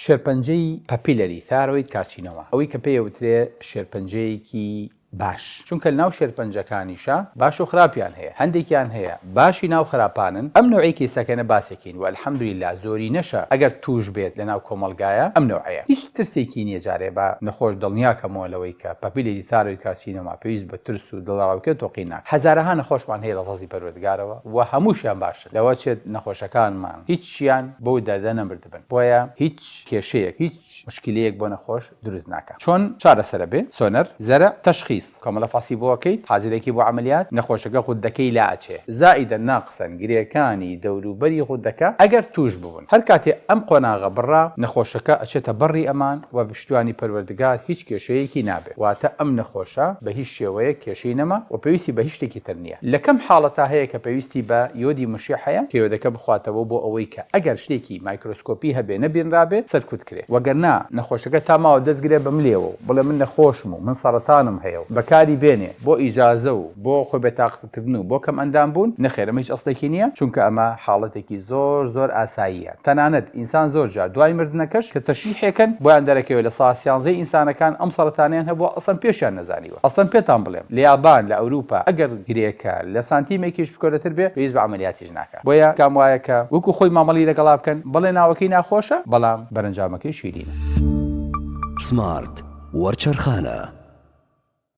شێرپەنجەی پەپیلەری تایرۆید کارسینۆما ئەوەی کە پێوترێ شێرپەنجەیەکی باش چونکە ناو شێرپەنجەکانیشە باش و خراپیان هەیە هەندێکیان هەیە باشی ناو خراپانن ئەم نوعی کێسەکەنە باسێکین و الحەمدولله زۆری نەشە ئەگەر توش بێت لە ناو کۆمەلگایە ئەم نوعەیە هیچ ترسێکی نییە جارێ بە نەخۆش دڵنیاکەمەوە لەوەی کە پەپیلەری تایرۆید کارسینۆما پێویست بە ترس و دڵاوکە تۆقی ناکات هەزارەها نەخۆشمان هەیە لە ڕەزی پەروەردگارەوە و هەمووشیان باشن لەوە چێت نەخۆشەکانمان هیچیان بۆ دەردە نەمردبن بۆیە هیچ کێشەیەک هیچ مشکلەیەک بۆ نەخۆش دروست ناکات چۆن چارەسەرە بێ سۆنەر زەرە تەشخیص کۆمەڵە فاسی بۆکەیت حازرێکی بۆ عملیات نەخۆشەکە خودەکەی لاچێ زائدە ناقسەن گرێەکانی دەوروبەری خودەکە ئەگەر توش ببوون هەر کاتێ ئەم قۆناغە بڕا نەخۆشەکە ئەچێتە بەڕی ئەمان و بشتوانی پەروەردگار هیچ کێشەیەکی نابێت واتە ئەم نەخۆشە بە هیچ شێوەیە کێشەی نەما و پێویستی بە هیچ شتێکی تر نییە لە کەم حاڵەتا هەیە کە پێویستی بە یۆدی مشیع هەیە کێوەدەکە بخواتەوە بۆ ئەوەی کە ئەگەر شتێکی مایکرۆسکۆپی هەبێ نەبینرابێت سەرکوت کرێ وەگەرنا نەخۆشەکە تاماوە دەستگرێ بەملێەوە بڵێ من نەخۆشم و من سەرەتانم هەیە و بەکاری بێنێ بۆ ئیجازە و بۆ خۆی بێتاقەتکردن و بۆ کەم ئەندام بوون نەخێرەمە هیچ ئەسڵێکی نییە چونکە ئەمە حاڵەتێکی زۆر ئاساییە تەنانەت ئینسان زۆر جار دوای مردنەکەش کە تەشریحێکن بۆیان دەرەکەوێت لە ساسیانزەی ئینسانەکان ئەم سەرەتانیان هەبووە ئەسڵەن پێشیان نەزانیوە ئەسڵەن پێتان بڵێم لە یابان لە ئەوروپا ئەگەر گرێکە لە سانتیمێکیش بکۆرەتر بێ پێویست بە عەمەلیاتیش ناکات بۆیە کام وایە کە وەکو خۆی مامەڵی لەگەڵا بکەن بڵێ ناوەکەی ناخۆشە بەڵام بەرەنجامەکەی شیرینە سمارت وەرچەرخانە